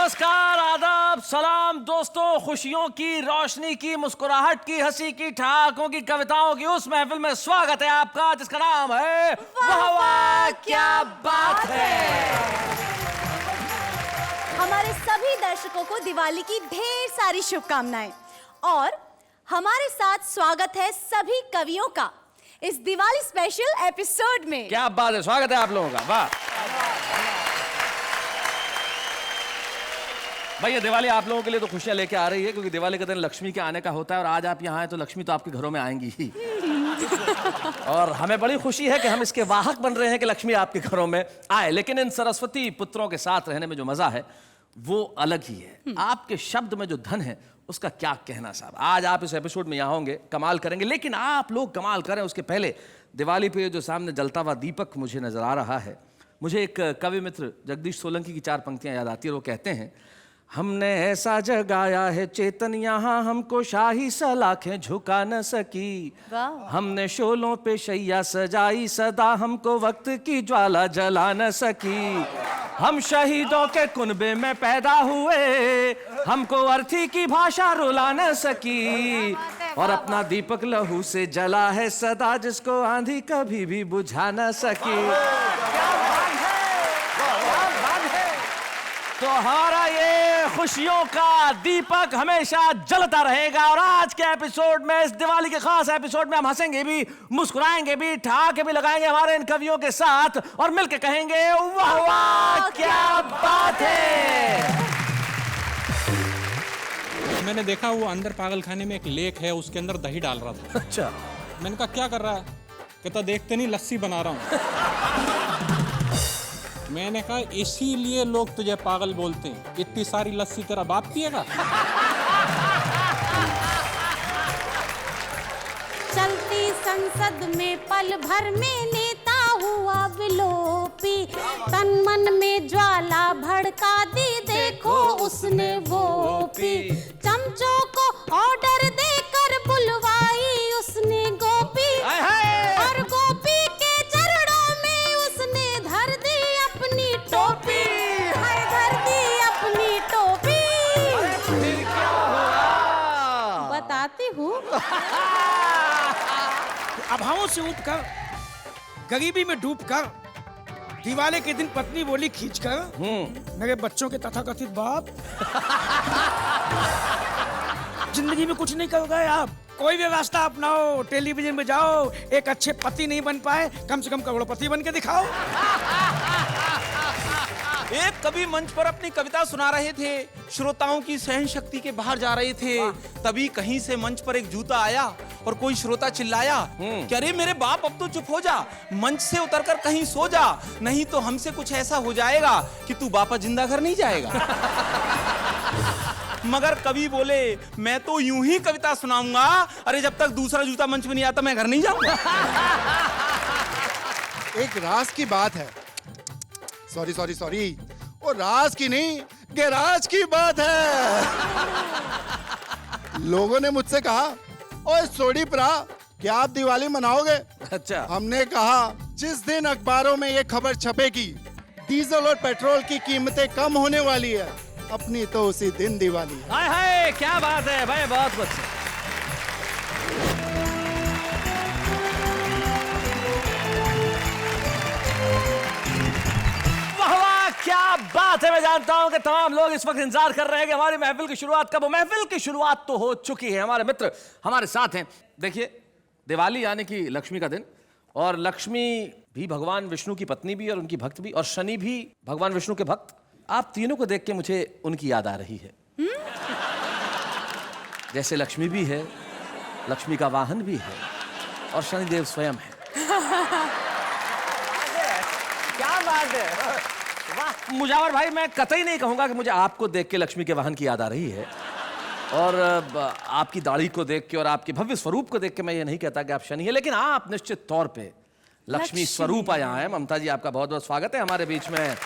नमस्कार, आदाब, सलाम दोस्तों। खुशियों की, रोशनी की, मुस्कुराहट की, हंसी की, ठहाकों की, कविताओं की उस महफिल में स्वागत है आपका जिसका नाम है वाह वाह क्या बात है। हमारे सभी दर्शकों को दिवाली की ढेर सारी शुभकामनाएं और हमारे साथ स्वागत है सभी कवियों का इस दिवाली स्पेशल एपिसोड में। क्या बात है, स्वागत है आप लोगों का। वाह भाई, ये दिवाली आप लोगों के लिए तो खुशियां लेके आ रही है क्योंकि दिवाली का दिन लक्ष्मी के आने का होता है और आज आप यहाँ आए तो लक्ष्मी तो आपके घरों में आएंगी ही। और हमें बड़ी खुशी है कि हम इसके वाहक बन रहे हैं कि लक्ष्मी आपके घरों में आए। लेकिन इन सरस्वती पुत्रों के साथ रहने में जो मजा है वो अलग ही है। आपके शब्द में जो धन है उसका क्या कहना साहब। आज आप इस एपिसोड में यहाँ होंगे, कमाल करेंगे, लेकिन आप लोग कमाल करें उसके पहले दिवाली पे जो सामने जलता हुआ दीपक मुझे नजर आ रहा है, मुझे एक कवि मित्र जगदीश सोलंकी की 4 पंक्तियां याद आती है। वो कहते हैं, हमने ऐसा जगाया है चेतन यहाँ हमको शाही सलाखें झुका न सकी। हमने शोलों पे शैया सजाई सदा हमको वक्त की ज्वाला जला न सकी। हम शहीदों के कुनबे में पैदा हुए हमको अर्थी की भाषा रुला न सकी। और अपना दीपक लहू से जला है सदा जिसको आंधी कभी भी बुझा न सकी। तो हमारा ये खुशियों का दीपक हमेशा जलता रहेगा और आज के एपिसोड में, इस दिवाली के खास एपिसोड में हम हंसेंगे भी, मुस्कुराएंगे भी, ठहाके भी लगाएंगे हमारे इन कवियों के साथ और मिलकर कहेंगे वाह वाह क्या बात है। मैंने देखा वो अंदर पागल खाने में एक लेक है, उसके अंदर दही डाल रहा था। अच्छा, मैंने कहा क्या कर रहा है? कहता देखते नहीं लस्सी बना रहा हूँ। मैंने कहा इसीलिए लोग तुझे पागल बोलते हैं, इतनी सारी लस्सी तेरा बाप पिएगा? चलती संसद में पल भर में नेता हुआ विलोपी, तन मन में ज्वाला भड़का दी देखो उसने वो पी। चमचों को ऑर्डर देकर बुलवाई उसने गोपी, और गोपी के चरणों में उसने धर दी अपनी टोपी, धर दी अपनी टोपी। फिर क्या हुआ बताती हूँ। अभावों से उठकर, गरीबी में डूबकर, दिवाली के दिन पत्नी बोली खींचकर, मेरे बच्चों के तथाकथित बाप, जिंदगी में कुछ नहीं कर गए आप, कोई भी रास्ता अपनाओ, टेलीविजन में जाओ, एक अच्छे पति नहीं बन पाए, कम से कम करोड़पति बन के दिखाओ। एक कवि मंच पर अपनी कविता सुना रहे थे, श्रोताओं की सहन शक्ति के बाहर जा रहे थे, तभी कहीं से मंच पर एक जूता आया और कोई श्रोता चिल्लाया कि अरे मेरे बाप अब तो चुप हो जा, मंच से उतरकर कहीं सो जा, नहीं तो हमसे कुछ ऐसा हो जाएगा कि तू वापस जिंदा घर नहीं जाएगा। मगर कवि बोले, मैं तो यूं ही कविता सुनाऊंगा, अरे जब तक दूसरा जूता मंच में नहीं आता मैं घर नहीं जाऊंगा। एक राज की बात है, सॉरी, वो राज की नहीं गैराज की बात है। लोगों ने मुझसे कहा, ओए सोडी प्रा, क्या आप दिवाली मनाओगे? अच्छा, हमने कहा जिस दिन अखबारों में ये खबर छपेगी डीजल और पेट्रोल की कीमतें कम होने वाली है, अपनी तो उसी दिन दिवाली है। हाय हाय क्या बात है भाई, बहुत कुछ। क्या बात है। मैं जानता हूं कि तमाम लोग इस वक्त इंतजार कर रहे हैं कि हमारी महफिल की शुरुआत कब हो। महफिल की शुरुआत तो हो चुकी है, हमारे मित्र हमारे साथ हैं। देखिए, दिवाली यानी कि लक्ष्मी का दिन, और लक्ष्मी भी भगवान विष्णु की पत्नी भी और उनकी भक्त भी, और शनि भी भगवान विष्णु के भक्त। आप तीनों को देख के मुझे उनकी याद आ रही है। जैसे लक्ष्मी भी है, लक्ष्मी का वाहन भी है, और शनिदेव स्वयं है। क्या बात है, वाह। मुजावर भाई, मैं कतई नहीं कहूंगा कि मुझे आपको देख के लक्ष्मी के वाहन की याद आ रही है, और आपकी दाढ़ी को देख के और आपके भव्य स्वरूप को देख के मैं ये नहीं कहता कि आप शनि है, लेकिन आप निश्चित तौर पे लक्ष्मी स्वरूप आया है। ममता जी, आपका बहुत बहुत स्वागत है हमारे बीच में।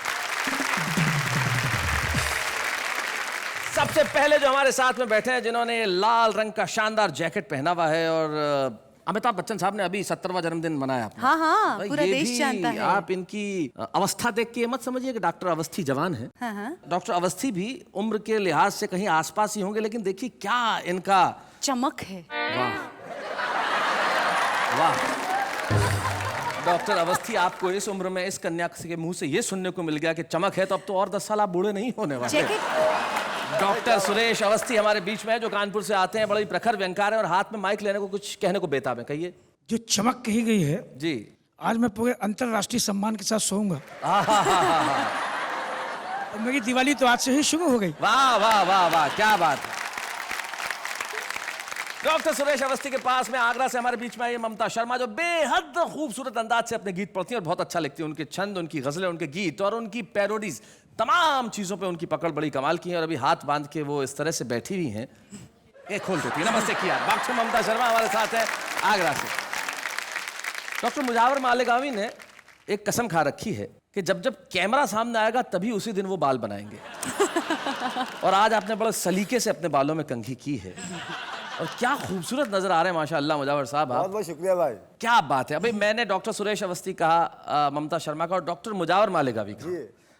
सबसे पहले जो हमारे साथ में बैठे हैं, जिन्होंने लाल रंग का शानदार जैकेट पहना हुआ है और अमिताभ बच्चन साहब ने अभी 70वां जन्मदिन मनाया अपना। हाँ हाँ, भाई, पूरा ये देश भी जानता है। आप इनकी अवस्था देख के मत समझिए कि डॉक्टर अवस्थी जवान है। हाँ हाँ, डॉक्टर अवस्थी भी उम्र के लिहाज से कहीं आसपास ही होंगे, लेकिन देखिए क्या इनका चमक है। वाह वाह। डॉक्टर अवस्थी, आपको इस उम्र में इस कन्या के मुंह से ये सुनने को मिल गया कि चमक है, तो अब तो और 10 साल आप बूढ़े नहीं होने वाले। जैकेट डॉक्टर सुरेश अवस्थी हमारे बीच में है, जो कानपुर से आते हैं, बड़े प्रखर व्यंग्यकार हैं और हाथ में माइक लेने को कुछ कहने को बेताब है। कहिए जो चमक कही गई है, जी। आज मैं पूरे अंतरराष्ट्रीय सम्मान के साथ सोऊंगा। और मेरी दिवाली तो आज से ही शुरू हो गई। वाह वाह वाह वाह, क्या बात है। डॉक्टर सुरेश अवस्थी के पास में आगरा से हमारे बीच में आई ममता शर्मा, जो बेहद खूबसूरत अंदाज से अपने गीत पढ़ती हैं और बहुत अच्छा लिखती हैं। उनके छंद, उनकी गजलें, उनके गीत और उनकी पैरोडीज, तमाम चीजों पे उनकी पकड़ बड़ी कमाल की है। और अभी हाथ बांध के वो इस तरह से बैठी हुई हैं, एक खोल देती है। नमस्ते किया। डॉक्टर ममता शर्मा हमारे साथ है आगरा से। डॉक्टर मुजावर मालेगावी ने एक कसम खा रखी है कि जब जब कैमरा सामने आएगा तभी उसी दिन वो बाल बनाएंगे। और आज आपने बड़े सलीके से अपने बालों में कंघी की है और क्या खूबसूरत नजर आ रहे हैं माशाअल्लाह मुजावर साहब। बहुत बहुत शुक्रिया भाई। क्या बात है। अभी मैंने डॉक्टर सुरेश अवस्थी कहा, ममता शर्मा का, और डॉक्टर मुजावर मालेगावी का।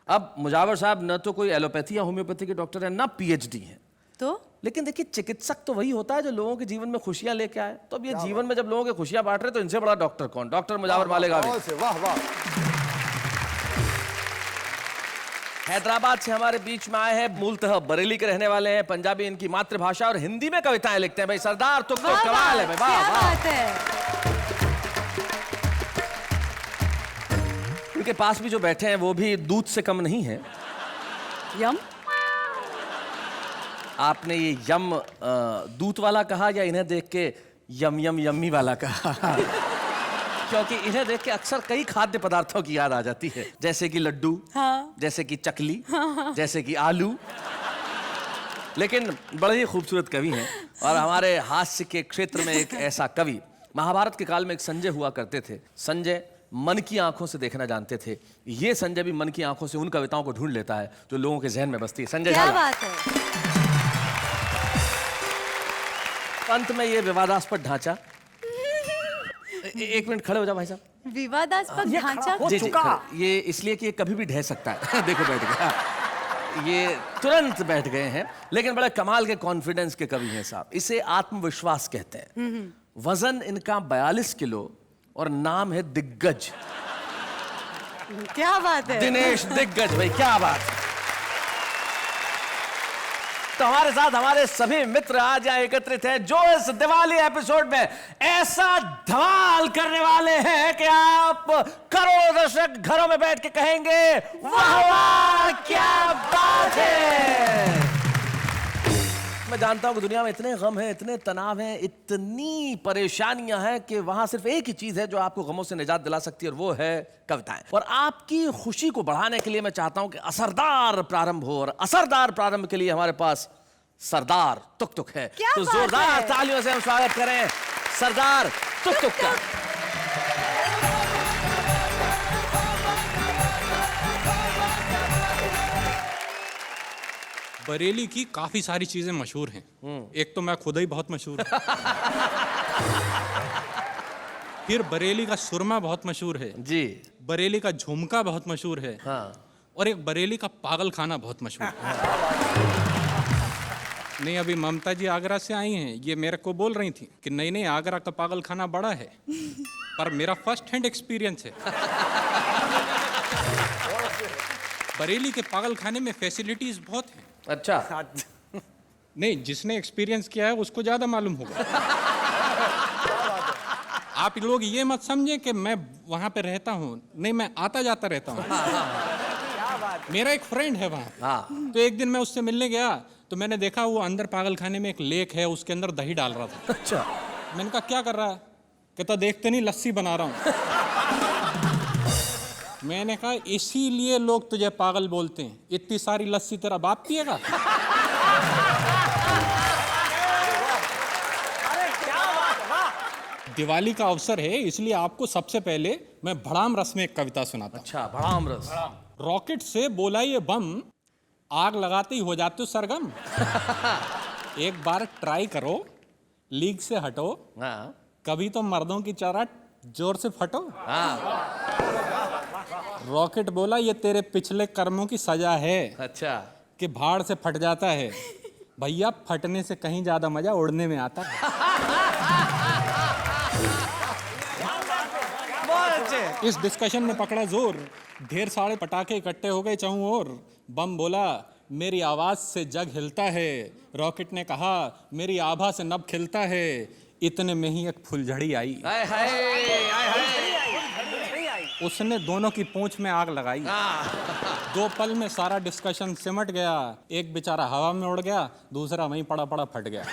अब मुजावर साहब न तो कोई एलोपैथी या होम्योपैथी के डॉक्टर है, ना पीएचडी है, तो लेकिन देखिए चिकित्सक तो वही होता है जो लोगों के जीवन में खुशियां लेके आए। तो अब ये जीवन में जब लोगों की खुशियां बांट रहे, तो इनसे बड़ा डॉक्टर कौन? डॉक्टर मुजावर मालेगावी। वाह वाह। हैदराबाद से हमारे बीच में आए हैं, मूलतः बरेली के रहने वाले हैं, पंजाबी इनकी मातृभाषा और हिंदी में कविताएं लिखते हैं। भाई सरदार तुक तो वाह, कमाल है भाई, क्या वाह वाह। बात है। उनके पास भी जो बैठे हैं वो भी दूध से कम नहीं है। यम आपने ये यम दूध वाला कहा या इन्हें देख के यम यम यम्मी वाला कहा? क्योंकि इन्हें देख के अक्सर कई खाद्य पदार्थों की याद आ जाती है, जैसे कि लड्डू, हाँ। जैसे कि चकली, जैसे कि आलू। लेकिन बड़े ही खूबसूरत कवि हैं। और हमारे हास्य के क्षेत्र में एक ऐसा कवि, महाभारत के काल में एक संजय हुआ करते थे। संजय मन की आंखों से देखना जानते थे। ये संजय भी मन की आंखों से उन कविताओं को ढूंढ लेता है जो लोगों के जहन में बसती है। संजय क्या झाला। बात है। अंत में ये विवादास्पद ढांचा, एक मिनट खड़े हो जाओ भाई साहब। विवादास्पद ढांचा। जी जी, ये इसलिए कि ये कभी भी ढह सकता है। देखो बैठ गया, ये तुरंत बैठ गए हैं। लेकिन बड़े कमाल के कॉन्फिडेंस के कवि हैं साहब। इसे आत्मविश्वास कहते हैं। वजन इनका 42 किलो और नाम है दिग्गज। क्या बात है। दिनेश दिग्गज भाई, क्या बात है। तो हमारे साथ हमारे सभी मित्र आज यहाँ एकत्रित हैं, जो इस दिवाली एपिसोड में ऐसा धमाल करने वाले हैं कि आप करोड़ों दर्शक घरों में बैठ के कहेंगे, वाह वाह क्या बात है। मैं जानता हूं कि दुनिया में इतने गम हैं, इतने तनाव हैं, इतनी परेशानियां हैं कि वहां सिर्फ एक ही चीज है जो आपको गमों से निजात दिला सकती है, और वो है कविताएं। और आपकी खुशी को बढ़ाने के लिए मैं चाहता हूं कि असरदार प्रारंभ हो, और असरदार प्रारंभ के लिए हमारे पास सरदार तुक तुक है। क्या तो बात जोरदार है? तालियों से हम स्वागत करें सरदार तुक तुक का। बरेली की काफी सारी चीजें मशहूर हैं। एक तो मैं खुद ही बहुत मशहूर हूं। फिर बरेली का सुरमा बहुत मशहूर है जी। बरेली का झुमका बहुत मशहूर है। हाँ। और एक बरेली का पागल खाना बहुत मशहूर है। नहीं, अभी ममता जी आगरा से आई हैं, ये मेरे को बोल रही थी कि नहीं नहीं आगरा का पागल खाना बड़ा है, पर मेरा फर्स्ट हैंड एक्सपीरियंस है। बरेली के पागल खाने में फैसिलिटीज बहुत हैं। अच्छा। नहीं, जिसने एक्सपीरियंस किया है उसको ज्यादा मालूम होगा। आप लोग ये मत समझें कि मैं वहां पे रहता हूँ, नहीं, मैं आता जाता रहता हूँ। मेरा एक फ्रेंड है वहाँ। हाँ। तो एक दिन मैं उससे मिलने गया तो मैंने देखा वो अंदर पागल खाने में एक लेक है, उसके अंदर दही डाल रहा था। अच्छा। मैंने कहा क्या कर रहा है? कहता देखते नहीं लस्सी बना रहा हूँ। मैंने कहा इसीलिए लोग तुझे पागल बोलते हैं, इतनी सारी लस्सी तेरा बाप पिएगा? दिवाली का अवसर है, इसलिए आपको सबसे पहले मैं भड़ाम रस में एक कविता सुनाता हूं। अच्छा, भड़ाम रस। रॉकेट से बोला ये बम, आग लगाते ही हो जाते हो सरगम। एक बार ट्राई करो, लीक से हटो, हाँ। कभी तो मर्दों की चौराट जोर से फटो। रॉकेट बोला ये तेरे पिछले कर्मों की सजा है अच्छा कि भाड़ से फट जाता है। भैया फटने से कहीं ज्यादा मजा उड़ने में आता है। बहुत अच्छे। इस डिस्कशन में पकड़ा जोर, ढेर सारे पटाखे इकट्ठे हो गए चारों ओर। बम बोला मेरी आवाज से जग हिलता है। रॉकेट ने कहा मेरी आभा से नभ खिलता है। इतने में ही एक फुलझड़ी आई, हाय हाय हाय हाय। उसने दोनों की पूंछ में आग लगाई। 2 पल में सारा डिस्कशन सिमट गया। एक बेचारा हवा में उड़ गया, दूसरा वहीं पड़ा पड़ा फट गया।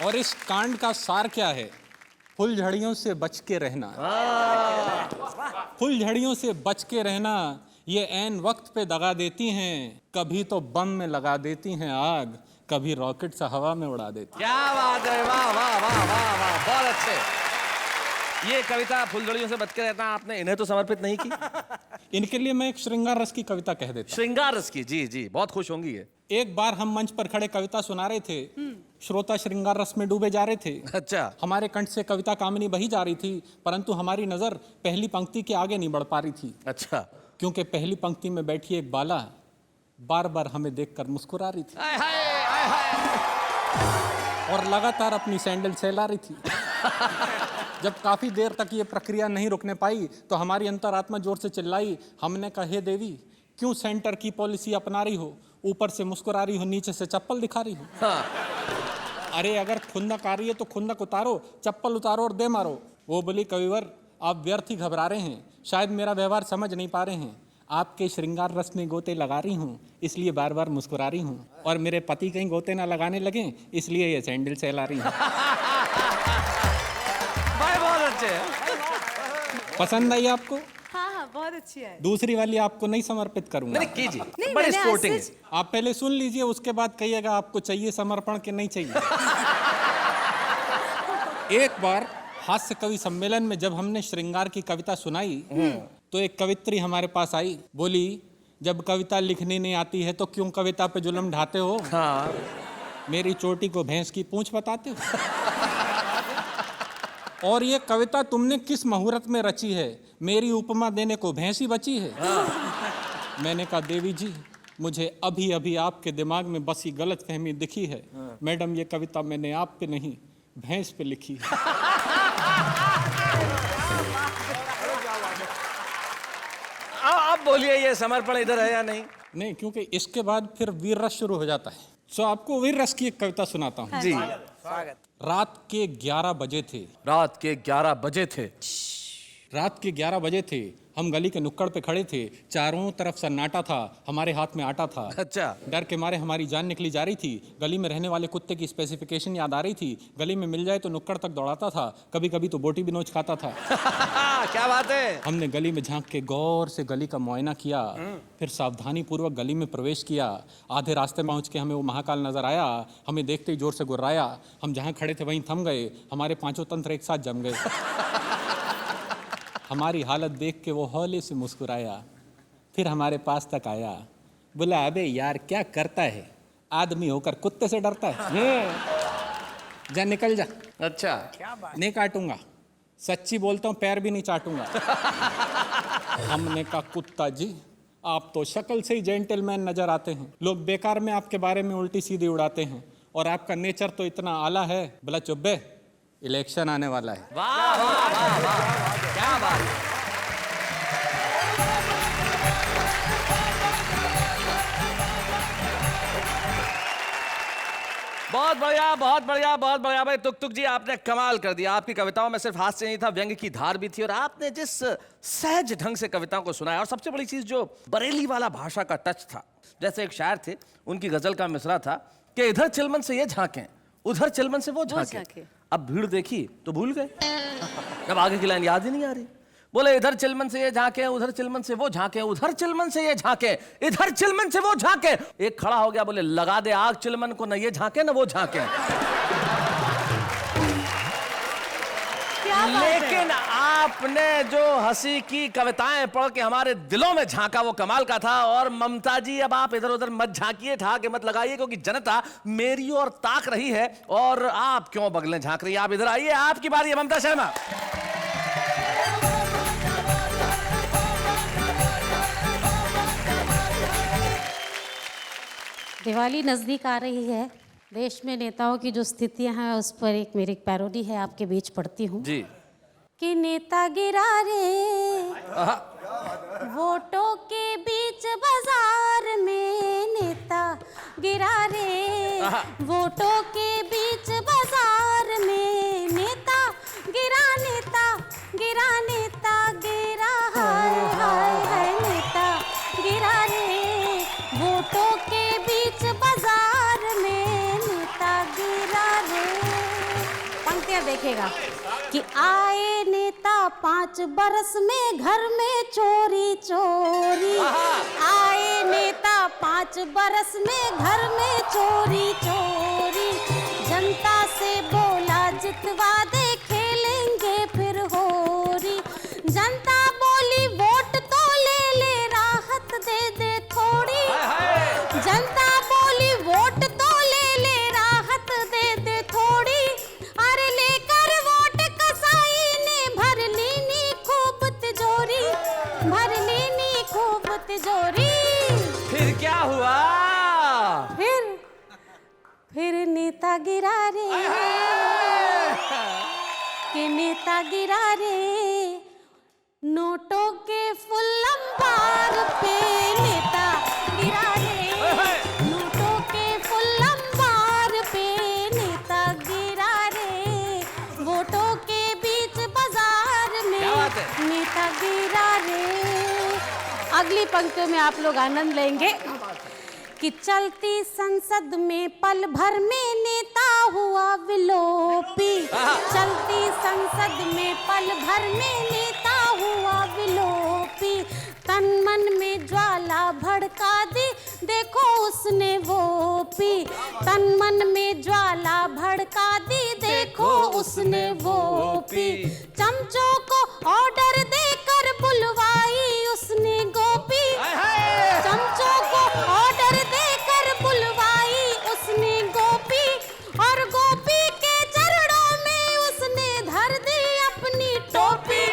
और इस कांड का सार क्या है? फुलझड़ियों से बच के रहना। फुलझड़ियों से बच के रहना, ये ऐन वक्त पे दगा देती हैं। कभी तो बम में लगा देती हैं आग, कभी रॉकेट से हवा में उड़ा देती। क्या बात है, वाह वाह वाह वाह वाह, बहुत अच्छे। ये कविता फुलझड़ियों से बच के रहना आपने इन्हें तो समर्पित नहीं की? इनके लिए मैं एक श्रृंगार रस की कविता कह देता। श्रृंगार रस की, जी जी, बहुत खुश होंगी ये। एक बार हम मंच पर खड़े कविता सुना रहे थे। श्रोता श्रृंगार रस में डूबे जा रहे थे। अच्छा। हमारे कंठ से कविता कामनी बही जा रही थी, परंतु हमारी नजर पहली पंक्ति के आगे नहीं बढ़ पा रही थी। अच्छा। क्योंकि पहली पंक्ति में बैठी एक बाला बार बार हमें देखकर मुस्कुरा रही थी हाय हाय हाय हाय। और लगातार अपनी सैंडल सहला रही थी। जब काफी देर तक ये प्रक्रिया नहीं रुकने पाई तो हमारी अंतरात्मा जोर से चिल्लाई। हमने कहा हे देवी, क्यों सेंटर की पॉलिसी अपना रही हो? ऊपर से मुस्कुरा रही हो, नीचे से चप्पल दिखा रही हो। हाँ। अरे अगर खुंदक आ रही है तो खुंदक उतारो, चप्पल उतारो और दे मारो। वो बोली कविवर आप व्यर्थ ही घबरा रहे हैं, शायद मेरा व्यवहार समझ नहीं पा रहे हैं। आपके श्रृंगार रस में गोते लगा रही हूँ, इसलिए बार बार मुस्कुरा रही हूँ। और मेरे पति कहीं गोते ना लगाने लगे, इसलिए ये सैंडल सहला रही हूँ। भाई बहुत अच्छे। पसंद आई आपको? हाँ हाँ, बहुत अच्छी है। दूसरी वाली आपको नहीं समर्पित करूंगा। नहीं कीजिए, नहीं, बड़े मैंने स्पोर्टिंग ऐसे- है। आप पहले सुन लीजिए, उसके बाद कहिएगा आपको चाहिए समर्पण कि नहीं चाहिए। एक बार हास्य कवि सम्मेलन में जब हमने श्रृंगार की कविता सुनाई तो एक कवित्री हमारे पास आई। बोली जब कविता लिखनी नहीं आती है तो क्यों कविता पे जुल्म ढाते हो? हाँ। मेरी चोटी को भैंस की पूंछ बताते हो? और ये कविता तुमने किस मुहूर्त में रची है? मेरी उपमा देने को भैंस ही बची है। मैंने कहा देवी जी, मुझे अभी अभी आपके दिमाग में बसी गलतफहमी दिखी है। मैडम ये कविता मैंने आप पे नहीं भैंस पे लिखी है। आप बोलिए ये समर्पण इधर है या नहीं? नहीं, क्योंकि इसके बाद फिर वीर रस शुरू हो जाता है। सो आपको वीर रस की एक कविता सुनाता हूँ। जी। रात के 11 बजे थे। रात के 11 बजे थे। रात के 11 बजे थे। हम गली के नुक्कड़ पे खड़े थे। चारों तरफ सन्नाटा था, हमारे हाथ में आटा था। अच्छा। डर के मारे हमारी जान निकली जा रही थी। गली में रहने वाले कुत्ते की स्पेसिफिकेशन याद आ रही थी। गली में मिल जाए तो नुक्कड़ तक दौड़ाता था, कभी कभी तो बोटी भी नोच खाता था। क्या बात है। हमने गली में झांक के गौर से गली का मुआयना किया, फिर सावधानी पूर्वक गली में प्रवेश किया। आधे रास्ते पहुंच के हमें वो महाकाल नजर आया। हमें देखते ही जोर से गुर्राया। हम जहाँ खड़े थे वहीं थम गए। हमारे पांचों तंत्र एक साथ जम गए। हमारी हालत देख के वो हौले से मुस्कुराया, फिर हमारे पास तक आया। बोला अबे यार क्या करता है, आदमी होकर कुत्ते से डरता है? जा निकल जा। अच्छा। नहीं काटूंगा, सच्ची बोलता हूँ, पैर भी नहीं चाटूंगा। हमने कहा कुत्ता जी, आप तो शक्ल से ही जेंटलमैन नजर आते हैं। लोग बेकार में आपके बारे में उल्टी सीधी उड़ाते हैं और आपका नेचर तो इतना आला है। बोला चुप बे, इलेक्शन आने वाला है। वाह वाह वाह वाह, क्या बात। बहुत बढ़िया बहुत बढ़िया बहुत बढ़िया भाई तुक तुक जी, आपने कमाल कर दिया। आपकी कविताओं में सिर्फ हास्य नहीं था, व्यंग्य की धार भी थी। और आपने जिस सहज ढंग से कविताओं को सुनाया, और सबसे बड़ी चीज जो बरेली वाला भाषा का टच था। जैसे एक शायर थे, उनकी गजल का मिसरा था कि इधर चिलमन से ये झांकें, उधर चिलमन से वो झांकें। अब भीड़ देखी तो भूल गए, अब आगे की लाइन याद ही नहीं आ रही। बोले इधर चिलमन से ये झांके, उधर चिलमन से वो झांके, उधर चिलमन से ये झांके, इधर चिलमन से वो झांके। एक खड़ा हो गया, बोले लगा दे आग चिलमन को, न ये झांके न वो झांके। क्या क्या बात है। लेकिन आपने जो हंसी की कविताएं पढ़ के हमारे दिलों में झांका वो कमाल का था। और ममता जी अब आप इधर उधर मत झांकिए, ठहाके मत लगाइए, क्योंकि जनता मेरी ओर ताक रही है। और आप क्यों बगलें झांक रही है? आप इधर आइए, आपकी बारी है ममता शर्मा। दिवाली नज़दीक आ रही है। देश में नेताओं की जो स्थितियां हैं उस पर एक मेरी पैरोडी है, आपके बीच पढ़ती हूँ जी। कि नेता गिरा रे आहा, वोटों के बीच बाजार में, नेता गिरा रे आहा। वोटों के बीच बाजार में, नेता गिरा, नेता गिरा, नेता गिरा, हाय हाय हाय, नेता गिरा रे वोटों के बीच बाजार में, नेता गिरा रे। पंक्तियां देखेगा कि आए नेता 5 बरस में घर में चोरी चोरी, आए नेता 5 बरस में घर में चोरी चोरी, जनता से बोला जितवा दे खेलेंगे फिर होरी, जनता बोली वोट तो ले ले राहत दे दे थोड़ी, जनता बोली वोट तो ले ले राहत दे दे थोड़ी, अरे लेकर वोट कसाई ने भर लीनी खूब तिजोरी, भर लीनी खूब तिजोरी। फिर क्या हुआ? फिर नेता गिरा रे कि नेता गिरा रे नोटों के फुल अंबार पे, नेता गिरा रे नोटों के फुल अंबार पे, नेता गिरा रे वोटों के बीच बाजार में, क्या बात है? नेता गिरा रे। अगली पंक्तियों में आप लोग आनंद लेंगे कि चलती संसद में पल भर में नेता हुआ विलोपी, चलती संसद में पल भर में नेता हुआ विलोपी, तन मन में ज्वाला भड़का दी देखो उसने वो पी, तन मन में ज्वाला भड़का दी देखो उसने वो पी, चमचों को ऑर्डर देकर बुलवाई उसने गोपी, चमचों को ऑर्डर देकर बुलवाई उसने गोपी, और गोपी के चरणों में उसने धर दी अपनी टोपी,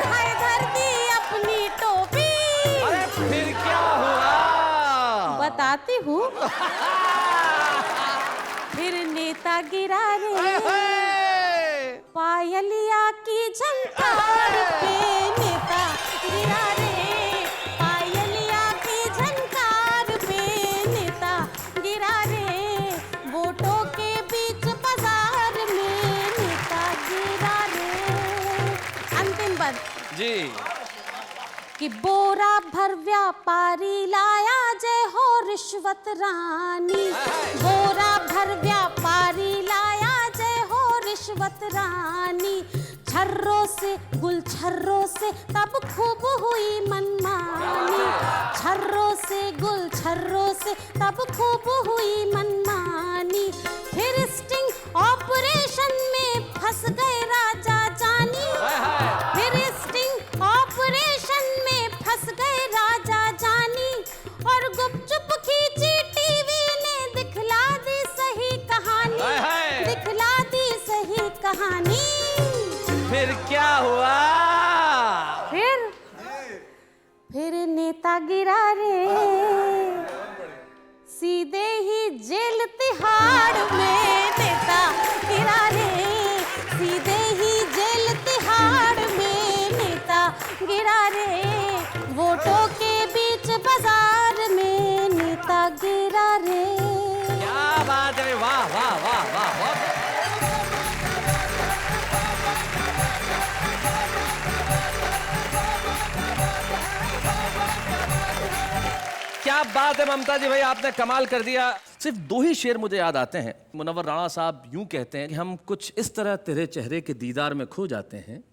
हाय धर दी अपनी टोपी। अरे फिर क्या हुआ? बताती हूँ। फिर नेता गिरा रे पायलिया की झंकार पे, नेता गिरा रे पायलिया की झंकार पे, नेता गिरा रे वोटों के बीच बाजार में, नेता गिरा रे। अंतिम पद जी। कि बोरा भर व्यापारी लाया जय हो रिश्वत रानी, बोरा भर व्यापारी लाया जय हो रिश्वत रानी, छर्रों से गुल छर्रों से तब खूब हुई मनमानी, छर्रों से गुल छर्रों से तब खूब हुई मनमानी, फिर स्टिंग ऑपरेशन में फंस गए राजा जानी, फिर स्टिंग ऑपरेशन में फंस गए राजा जानी, और गुपचुप खींची टीवी ने दिखला दी सही कहानी, दिखला दी सही कहानी। फिर क्या हुआ? फिर नेता गिरा रे सीधे ही जेल तिहाड़ में, नेता गिरा रे सीधे ही जेल तिहाड़ में, नेता गिरा रे वोटों के बीच बाजार में, नेता गिरा रे। क्या बात है, वाह वाह वाह वाह वाह। क्या बात है ममता जी भाई, आपने कमाल कर दिया। सिर्फ 2 ही शेर मुझे याद आते हैं। मुनव्वर राणा साहब यूं कहते हैं कि हम कुछ इस तरह तेरे चेहरे के दीदार में खो जाते हैं,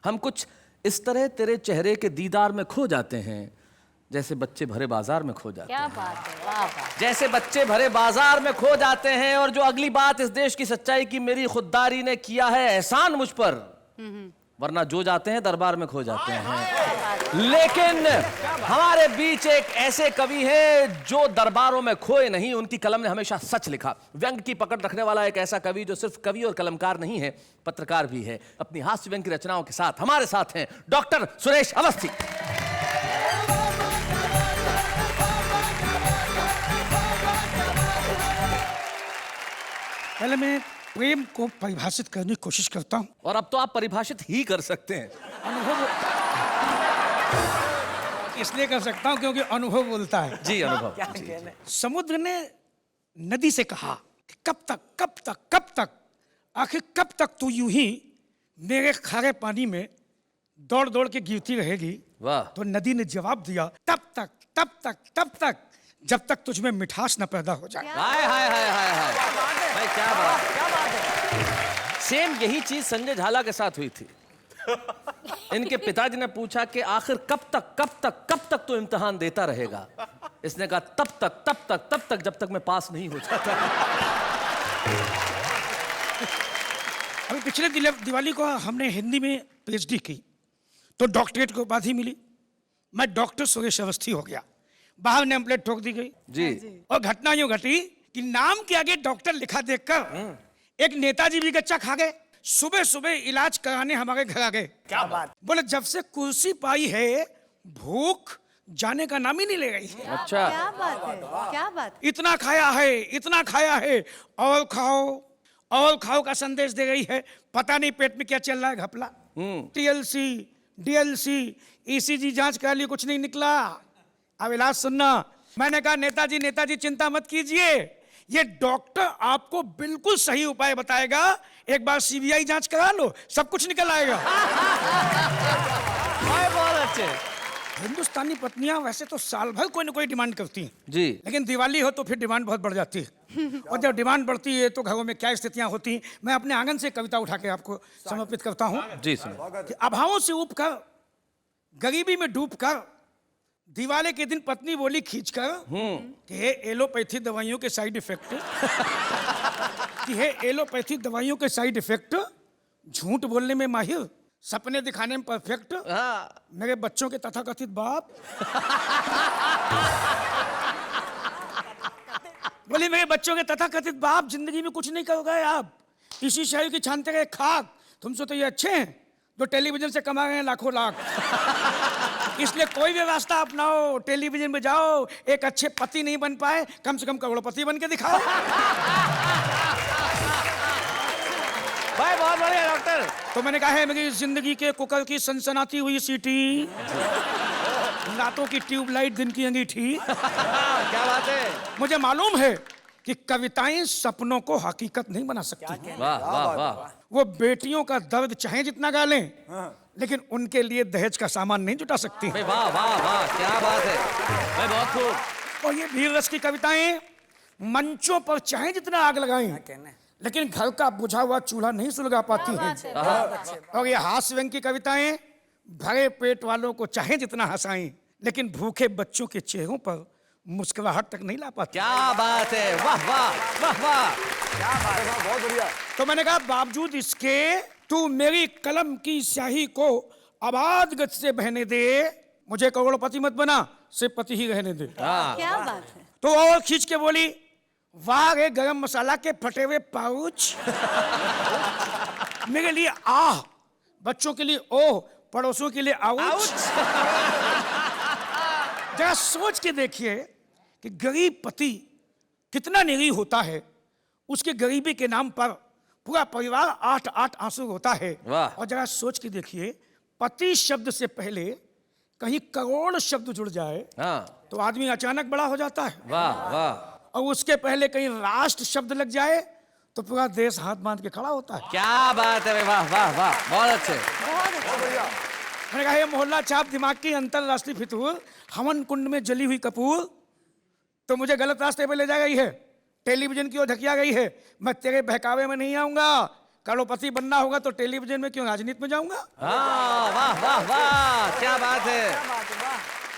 हम कुछ इस तरह तेरे चेहरे के दीदार में खो जाते हैं, जैसे बच्चे भरे बाजार में खो जाते हैं। क्या बात है, वाह वाह। जैसे बच्चे भरे बाजार में खो जाते हैं। और जो अगली बात, इस देश की सच्चाई की मेरी खुददारी ने किया है एहसान मुझ पर, वरना जो जाते हैं दरबार में खो जाते हैं। लेकिन हमारे बीच एक ऐसे कवि हैं जो दरबारों में खोए नहीं, उनकी कलम ने हमेशा सच लिखा। व्यंग की पकड़ रखने वाला एक ऐसा कवि जो सिर्फ कवि और कलमकार नहीं है, पत्रकार भी है। अपनी हास्य व्यंग की रचनाओं के साथ हमारे साथ हैं डॉक्टर सुरेश अवस्थी। पहले मैं प्रेम को परिभाषित करने की कोशिश करता हूँ। और अब तो आप परिभाषित ही कर सकते हैं। अनुभव इसलिए कर सकता हूँ क्योंकि अनुभव बोलता है। जी, अनुभव। समुद्र ने नदी से कहा कि कब तक कब तक कब तक, आखिर कब तक तू यूं ही मेरे खारे पानी में दौड़ दौड़ के गिरती रहेगी। वाह। तो नदी ने जवाब दिया, तब तक तब तक तब तक जब तक तुझ में मिठास न पैदा हो जाए। हाय हाय हाय हाय हाय भाई, क्या बात है। सेम यही चीज संजय झाला के साथ हुई थी। इनके पिताजी ने पूछा कि आखिर कब तक तो इम्तिहान देता रहेगा। इसने कहा तब तक जब तक मैं पास नहीं हो जाता। अभी पिछले दिवाली को हमने हिंदी में पीएचडी की तो डॉक्टरेट की उपाधि मिली। मैं डॉक्टर सुरेश अवस्थी हो गया। बाहर नेम प्लेट ठोक दी गई जी। और घटना यूं घटी कि नाम के आगे डॉक्टर लिखा देखकर एक नेताजी भी गच्चा खा गए। सुबह सुबह इलाज कराने हमारे घर आ गए। क्या बात। बोले जब से कुर्सी पाई है भूख जाने का नाम ही नहीं ले रही। अच्छा, क्या बात है, क्या बात। इतना खाया है और खाओ का संदेश दे रही है। पता नहीं पेट में क्या चल रहा है घपला। टीएलसी डीएलसी ईसीजी जांच करा ली, कुछ नहीं निकला। अब इलाज सुनना। मैंने कहा नेताजी चिंता मत कीजिए, ये डॉक्टर आपको बिल्कुल सही उपाय बताएगा। एक बार सीबीआई जांच करा लो, सब कुछ निकल आएगा। बहुत अच्छे। हिंदुस्तानी पत्नियां वैसे तो साल भर कोई ना कोई डिमांड करती हैं जी। लेकिन दिवाली हो तो फिर डिमांड बहुत बढ़ जाती है। और जब डिमांड बढ़ती है तो घरों में क्या स्थितियां होती हैं। मैं अपने आंगन से कविता उठा के आपको समर्पित करता हूं जी सुनिए। कि अभावों से ऊब कर, गरीबी में डूब कर, दिवाली के दिन पत्नी बोली खींचकर कि हे एलोपैथी दवाइयों के साइड इफेक्ट कि हे एलोपैथी दवाइयों के साइड इफेक्ट, झूठ बोलने में माहिर, सपने दिखाने में परफेक्ट, मेरे बच्चों के तथाकथित बाप। बोले मेरे बच्चों के तथाकथित बाप जिंदगी में कुछ नहीं कर गए आप, इसी शहर की छानते गए खाक। तुमसे तो ये अच्छे हैं जो टेलीविजन से कमा रहे हैं लाखों लाख। इसलिए कोई भी रास्ता अपनाओ, टेलीविजन में जाओ, एक अच्छे पति नहीं बन पाए कम से कम करोड़पति बन के दिखाओ। भाई बहुत बढ़िया डॉक्टर। तो मैंने कहा है मेरी जिंदगी के कुकर की सनसनाती हुई सीटी, रातों की ट्यूबलाइट दिन की अंगीठी। क्या बात है। मुझे मालूम है कि कविताएं सपनों को हकीकत नहीं बना सकती। वाह वाह वाह। वो बेटियों का दर्द चाहे जितना गा लें लेकिन उनके लिए दहेज का सामान नहीं जुटा सकती। भाई वाह वाह वाह, क्या बात है भाई, बहुत खूब। और ये वीर रस की कविताएं मंचों पर चाहे जितना आग लगाएं लेकिन घर का बुझा हुआ चूल्हा नहीं सुलगा पाती हैं। और ये हास्य व्यंग की कविताएं भरे पेट वालों को चाहे जितना हंसाएं लेकिन भूखे बच्चों के चेहरों पर मुस्कुराहट तक नहीं ला पाती। क्या बात है, वाह वाह वाह वाह, क्या बात है, बहुत बढ़िया। तो मैंने कहा बावजूद इसके तू मेरी कलम की स्याही को आबाद गति से बहने दे, मुझे करोड़पति मत बना, सिर्फ पति ही रहने दे। क्या बात है। तो और खींच के बोली, वाह रे गरम मसाला के फटे हुए पाउच, मेरे लिए आह, बच्चों के लिए ओह, पड़ोसियों के लिए आउच। जरा सोच के देखिए कि गरीब पति कितना निरीह होता है, उसकी गरीबी के नाम पर पूरा परिवार 8-8 आंसू होता है। वाह। और जरा सोच के देखिए पति शब्द से पहले कहीं करोड़ शब्द जुड़ जाए हाँ। तो आदमी अचानक बड़ा हो जाता है। वाह वाह, और उसके पहले कहीं राष्ट्र शब्द लग जाए तो पूरा देश हाथ बांध के खड़ा होता है। क्या बात है, वाह वाह वाह, बहुत अच्छे। मैंने कहा ये मोहल्ला छाप दिमाग की अंतरराष्ट्रीय फितूर, हवन कुंड में जली हुई कपूर तो मुझे गलत रास्ते पे ले जा गई है, टेलीविजन की ओर धकिया गई है। मैं तेरे बहकावे में नहीं आऊंगा, करोड़पति बनना होगा तो टेलीविजन में क्यों, राजनीति में जाऊंगा। हाँ, वाह वाह वाह, क्या बात है।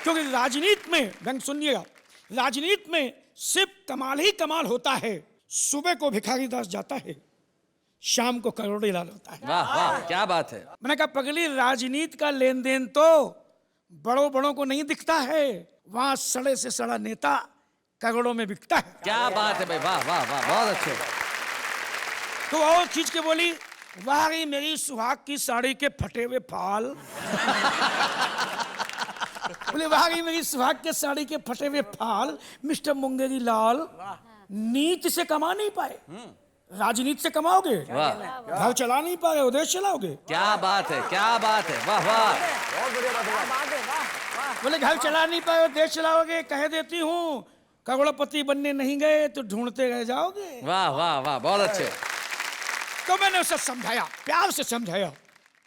क्योंकि राजनीति में, बैंक सुनिएगा, राजनीति में सिर्फ कमाल ही कमाल होता है। सुबह को भिखारी दास जाता है, शाम को करोड़ों लाल होता है। वाह वाह, क्या बात है। मैंने कहा पगली, राजनीति का लेन देन तो बड़ों बड़ों को नहीं दिखता है, वहां सड़े से सड़ा नेता करोड़ों में बिकता है। क्या बात है भाई, वाह वाह वाह, बहुत अच्छे। तो और खींच के बोली, वाह गई मेरी सुहाग की साड़ी के फटे हुए फाल। बोले वाह गई मेरी सुहाग के साड़ी के फटे हुए फाल, मिस्टर मुंगेरी लाल नीति से कमा नहीं पाए, राजनीति से कमाओगे, घर चला नहीं पाए, उदेश चलाओगे। क्या बात है, क्या बात है, वाह वाह। बोले घर चला नहीं पाए, देश चलाओगे, कह देती हूँ करोड़पति बनने नहीं गए तो ढूंढते रह जाओगे। वाह वाह वाह, बहुत अच्छे। तो मैंने उसे समझाया, प्यार से समझाया,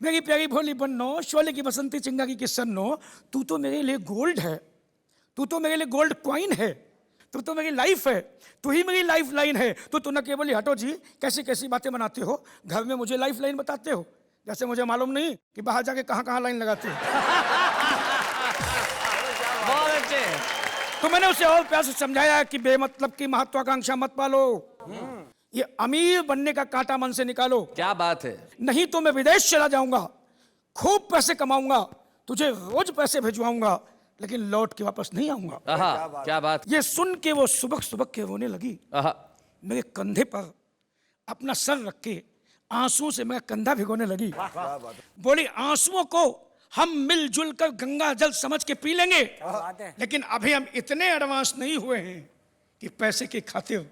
मेरी प्यारी भोली बन्नो, शोले की बसंती चिंगारी की सन्नो, तू तो मेरे लिए गोल्ड है, तू तो मेरे लिए गोल्ड कॉइन है, तू तो मेरी लाइफ है, तू ही मेरी लाइफ लाइन है। तो न केवल हटो जी, कैसी कैसी बातें बनाते हो, घर में मुझे लाइफ लाइन बताते हो, जैसे मुझे मालूम नहीं कि बाहर जाके कहाँ कहाँ लाइन लगाते हो। बहुत अच्छे। तो मैंने उसे और प्यार से समझाया कि बेमतलब की महत्वाकांक्षा मत पालो, ये अमीर बनने का कांटा मन से निकालो। क्या बात है। नहीं तो मैं विदेश चला जाऊंगा, खूब पैसे कमाऊंगा, तुझे रोज पैसे भिजवाऊंगा, लेकिन लौट के वापस नहीं आऊंगा। आहा, क्या बात। ये सुन के वो सुबह सुबह के रोने लगी, आहा, मेरे कंधे पर अपना सर रख के आंसुओं से मेरा कंधा भिगोने लगी। बोली आंसुओं को हम मिलजुल कर गंगा जल समझ के पी लेंगे, लेकिन अभी हम इतने एडवांस नहीं हुए हैं कि पैसे की खातिर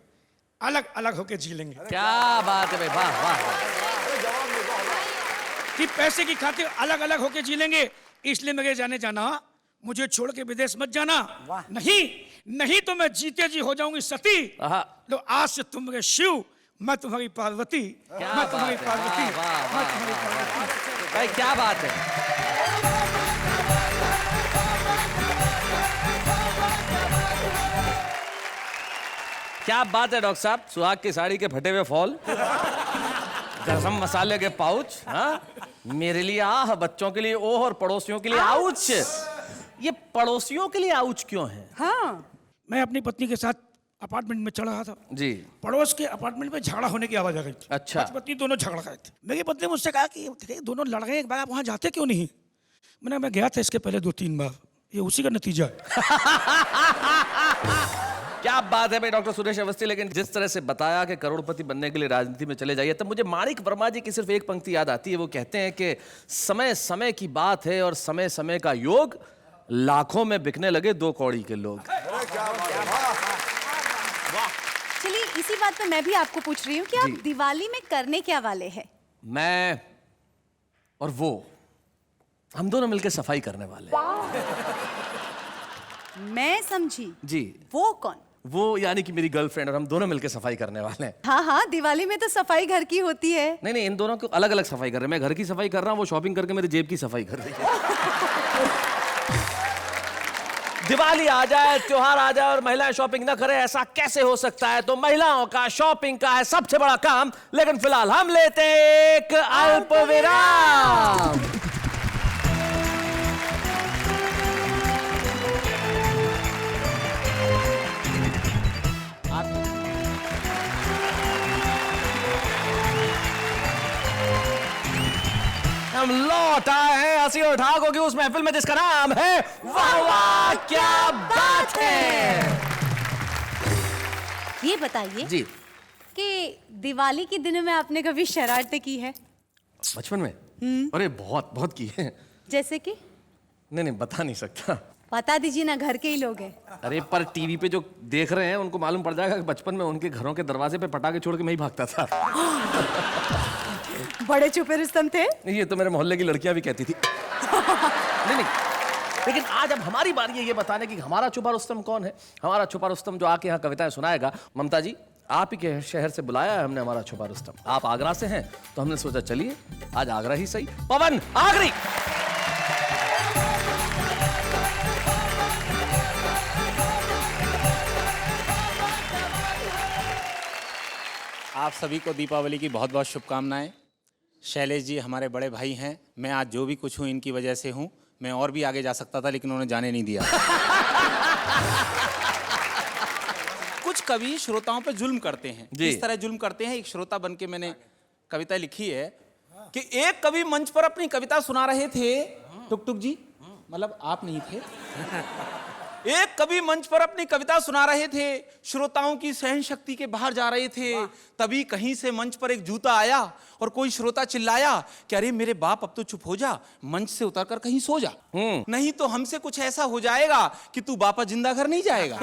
अलग अलग होके जी लेंगे। क्या बात है भाई, वाह वाह। कि पैसे की खातिर अलग अलग होके जी लेंगे, इसलिए मेरे जाने जाना, मुझे छोड़ के विदेश मत जाना। नहीं नहीं तो मैं जीते जी हो जाऊंगी सती। लो आज से तुम मेरे शिव, मैं तुम्हारी पार्वती, मैं तुम्हारी पार्वती, मैं तुम्हारी पार्वती। भाई क्या बात है। क्या बात है डॉक्टर साहब, सुहाग की साड़ी के फटे हुए फॉल, गरम मसाले के पाउच, हाँ? मेरे लिए आह, बच्चों के लिए ओह और पड़ोसियों के लिए आउच। ये पड़ोसियों के लिए आउच क्यों है? हाँ, मैं अपनी पत्नी के साथ अपार्टमेंट में चढ़ रहा था जी, पड़ोस के अपार्टमेंट में झगड़ा होने की आवाज आ गई थी। अच्छा। पत्नी दोनों झगड़ गए थे। मेरी पत्नी मुझसे कहा कि दोनों लड़ गए, एक बार आप वहां जाते क्यों नहीं? मैं गया था इसके पहले 2-3 बार, ये उसी का नतीजा है। क्या बात है भाई डॉक्टर सुरेश अवस्थी। लेकिन जिस तरह से बताया कि करोड़पति बनने के लिए राजनीति में चले जाइए, तब मुझे माणिक वर्मा जी की सिर्फ एक पंक्ति याद आती है। वो कहते हैं कि समय समय की बात है और समय समय का योग, लाखों में बिकने लगे 2 कौड़ी के लोग। चलिए इसी बात पे मैं भी आपको पूछ रही हूँ कि आप दिवाली में करने क्या वाले हैं? मैं और वो, हम दोनों मिलकर सफाई करने वाले हैं। मैं समझी जी। वो कौन? वो यानी कि मेरी गर्लफ्रेंड, और हम दोनों मिलकर सफाई करने वाले हैं। हाँ हाँ, दिवाली में तो सफाई घर की होती है। नहीं नहीं, इन दोनों को अलग अलग सफाई कर रहे हैं। मैं घर की सफाई कर रहा हूँ, वो शॉपिंग करके मेरी जेब की सफाई कर रही है। दिवाली आ जाए, त्योहार आ जाए और महिलाएं शॉपिंग ना करें, ऐसा कैसे हो सकता है? तो महिलाओं का शॉपिंग का है सबसे बड़ा काम। लेकिन फिलहाल हम लेते हैं एक अल्प विराम। हम लौट आए हैं हंसी और ठाकों की उस महफिल में जिसका नाम है वाह वाह क्या बात है। ये बताइए जी, कि दिवाली के दिनों में आपने कभी शरारतें की है? बचपन में? अरे बहुत बहुत की है। जैसे कि? नहीं नहीं, बता नहीं सकता। बता दीजिए ना, घर के ही लोग हैं। अरे पर टीवी पे जो देख रहे हैं उनको मालूम पड़ जाएगा कि बचपन में उनके घरों के दरवाजे पे पटाखे छोड़ के मैं ही भागता था। बड़े छुपे रुस्तम थे। ये तो मेरे मोहल्ले की लड़कियां भी कहती थी। नहीं नहीं, लेकिन आज अब हमारी बारी है ये बताने की हमारा छुपा रुस्तम कौन है। हमारा छुपा रुस्तम जो आके यहाँ कविताएं सुनाएगा। ममता जी, आप ही के शहर से बुलाया है हमने हमारा छुपा रुस्तम। आप आगरा से हैं तो हमने सोचा चलिए आज आगरा ही सही। पवन आगरी। आप सभी को दीपावली की बहुत बहुत शुभकामनाएं। शैलेश जी हमारे बड़े भाई हैं। मैं आज जो भी कुछ हूँ इनकी वजह से हूँ। मैं और भी आगे जा सकता था लेकिन उन्होंने जाने नहीं दिया। कुछ कवि श्रोताओं पे जुल्म करते हैं। जी। इस तरह जुल्म करते हैं, एक श्रोता बन के मैंने कविता लिखी है कि एक कवि मंच पर अपनी कविता सुना रहे थे। टुक टुक जी, मतलब आप नहीं थे। एक कवि मंच पर अपनी कविता सुना रहे थे, श्रोताओं की सहन शक्ति के बाहर जा रहे थे। तभी कहीं से मंच पर एक जूता आया और कोई श्रोता चिल्लाया कि अरे मेरे बाप अब तो चुप हो जा, मंच से उतरकर कहीं सो जा, नहीं तो हमसे कुछ ऐसा हो जाएगा कि तू वापस जिंदा घर नहीं जाएगा।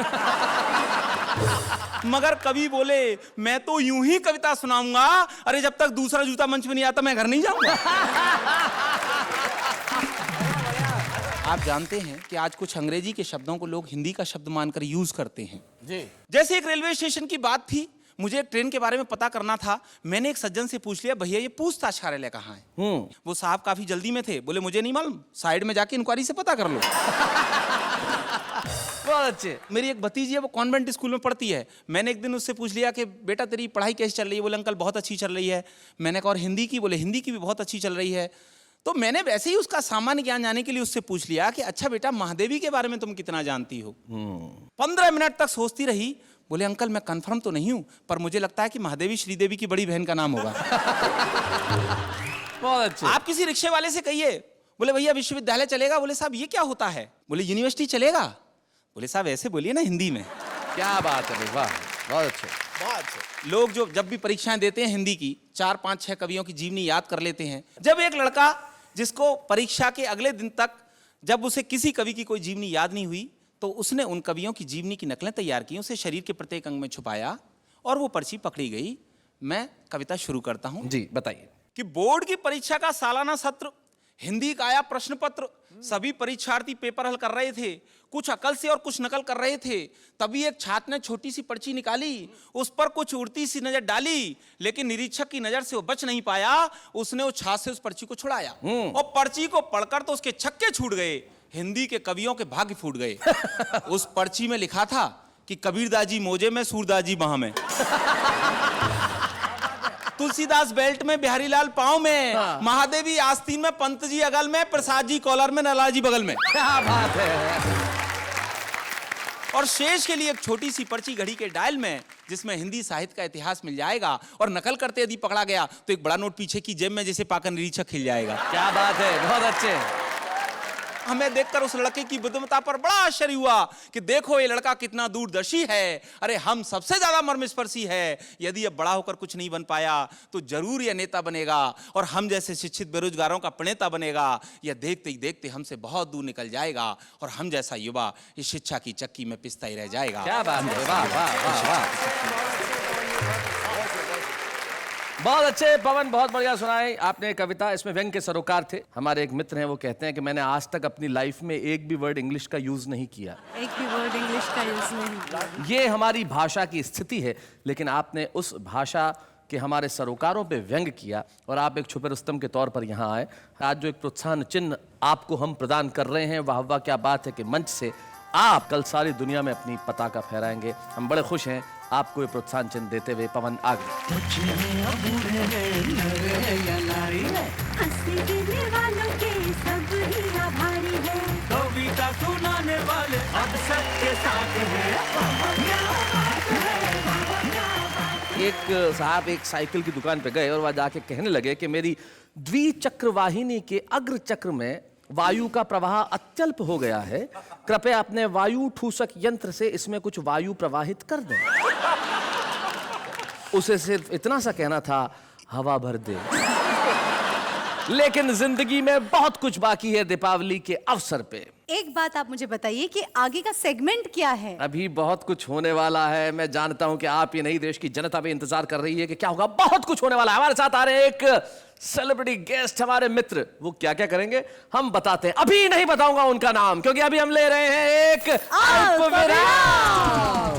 मगर कवि बोले मैं तो यूं ही कविता सुनाऊंगा, अरे जब तक दूसरा जूता मंच में नहीं आता मैं घर नहीं जाऊंगा। आप जानते हैं कि आज कुछ अंग्रेजी के शब्दों को लोग हिंदी का शब्द मानकर यूज करते हैं जी। जैसे एक रेलवे स्टेशन की बात थी, मुझे एक ट्रेन के बारे में पता करना था। मैंने एक सज्जन से पूछ लिया, भैया ये पूछताछ कार्यालय कहाँ है? वो साहब काफी जल्दी में थे, बोले मुझे नहीं मालूम, साइड में जाके इंक्वायरी से पता कर लो। बहुत अच्छे। मेरी एक भतीजी है, वो कॉन्वेंट स्कूल में पढ़ती है। मैंने एक दिन उससे पूछ लिया कि बेटा तेरी पढ़ाई कैसी चल रही है? बोले अंकल बहुत अच्छी चल रही है। मैंने कहा और हिंदी की? बोले हिंदी की भी बहुत अच्छी चल रही है। तो मैंने वैसे ही उसका सामान्य ज्ञान जानने के लिए उससे पूछ लिया कि अच्छा बेटा महादेवी के बारे में तुम कितना जानती हो? 15 मिनट तक सोचती रही। बोले अंकल मैं कंफर्म तो नहीं हूं, पर मुझे लगता है कि महादेवी श्रीदेवी की बड़ी बहन का नाम होगा। बहुत अच्छे। आप किसी रिक्शे वाले से कहिए, बोले भैया विश्वविद्यालय चलेगा? बोले साहब ये क्या होता है? बोले यूनिवर्सिटी चलेगा? बोले साहब ऐसे बोलिए ना हिंदी में। क्या बात है, वाह बहुत अच्छे। लोग जो जब भी परीक्षाएं देते हैं हिंदी की, 4, 5, 6 कवियों की जीवनी याद कर लेते हैं। जब एक लड़का जिसको परीक्षा के अगले दिन तक जब उसे किसी कवि की कोई जीवनी याद नहीं हुई, तो उसने उन कवियों की जीवनी की नकलें तैयार की, उसे शरीर के प्रत्येक अंग में छुपाया और वो पर्ची पकड़ी गई। मैं कविता शुरू करता हूं जी, बताइए। कि बोर्ड की परीक्षा का सालाना सत्र, हिंदी का आया प्रश्न पत्र, सभी परीक्षार्थी पेपर हल कर रहे थे, कुछ अकल से और कुछ नकल कर रहे थे। तभी एक छात्र ने छोटी सी पर्ची निकाली, उस पर कुछ उड़ती सी नजर डाली, लेकिन निरीक्षक की नजर से वो बच नहीं पाया। उसने उस छात्र से उस पर्ची को छुड़ाया और पर्ची को पढ़कर तो उसके छक्के छूट गए, हिंदी के कवियों के भाग्य फूट गए। उस पर्ची में लिखा था कि कबीरदास जी मोजे में, सूरदास जी बाह में, तुलसीदास बेल्ट में, बिहारी लाल पाँव में, महादेवी आस्तीन में, पंत जी अगल में, प्रसाद जी कॉलर में, नलाल जी बगल में। क्या बात है। और शेष के लिए एक छोटी सी पर्ची घड़ी के डायल में, जिसमें हिंदी साहित्य का इतिहास मिल जाएगा। और नकल करते यदि पकड़ा गया तो एक बड़ा नोट पीछे की जेब में जिसे पाकर निरीक्षक खिल जाएगा। क्या बात है, बहुत अच्छे। हमें देखकर उस लड़के की बुद्धिमत्ता पर बड़ा आश्चर्य हुआ कि देखो ये लड़का कितना दूरदर्शी है। अरे हम सबसे ज्यादा मर्मस्पर्शी है। यदि अब बड़ा होकर कुछ नहीं बन पाया तो जरूर यह नेता बनेगा और हम जैसे शिक्षित बेरोजगारों का प्रणेता बनेगा। यह देखते ही देखते हमसे बहुत दूर निकल जाएगा और हम जैसा युवा इस शिक्षा की चक्की में पिसता ही रह जाएगा। क्या बात है, वाह वाह वाह वाह। बहुत अच्छे पवन, बहुत बढ़िया सुनाई आपने कविता। इसमें व्यंग के सरोकार थे। हमारे एक मित्र हैं, वो कहते हैं कि मैंने आज तक अपनी लाइफ में एक भी वर्ड इंग्लिश का यूज नहीं किया। एक भी वर्ड इंग्लिश का यूज नहीं। ये हमारी भाषा की स्थिति है, लेकिन आपने उस भाषा के हमारे सरोकारों पे व्यंग किया और आप एक छुपे रुस्तम के तौर पर यहाँ आए। आज जो एक प्रोत्साहन चिन्ह आपको हम प्रदान कर रहे हैं, वाह वाह क्या बात है कि मंच से आप कल सारी दुनिया में अपनी पताका फहराएंगे। हम बड़े खुश हैं आपको ये प्रोत्साहन चिन्ह देते हुए। पवन आगे। कविता सुनाने वाले अब सबके साथ हैं। एक साहब एक साइकिल की दुकान पे गए और वह जाके कहने लगे कि मेरी द्विचक्र वाहिनी के अग्र चक्र में वायु का प्रवाह अत्यल्प हो गया है, कृपया अपने वायु ठूसक यंत्र से इसमें कुछ वायु प्रवाहित कर दें। उसे सिर्फ इतना सा कहना था, हवा भर दे। लेकिन जिंदगी में बहुत कुछ बाकी है दीपावली के अवसर पे। एक बात आप मुझे बताइए कि आगे का सेगमेंट क्या है? अभी बहुत कुछ होने वाला है। मैं जानता हूं कि आप ये नहीं, देश की जनता भी इंतजार कर रही है कि क्या होगा। बहुत कुछ होने वाला है। हमारे साथ आ रहे हैं एक सेलिब्रिटी गेस्ट, हमारे मित्र। वो क्या क्या करेंगे हम बताते हैं। अभी नहीं बताऊंगा उनका नाम, क्योंकि अभी हम ले रहे हैं एक अल्प विराम।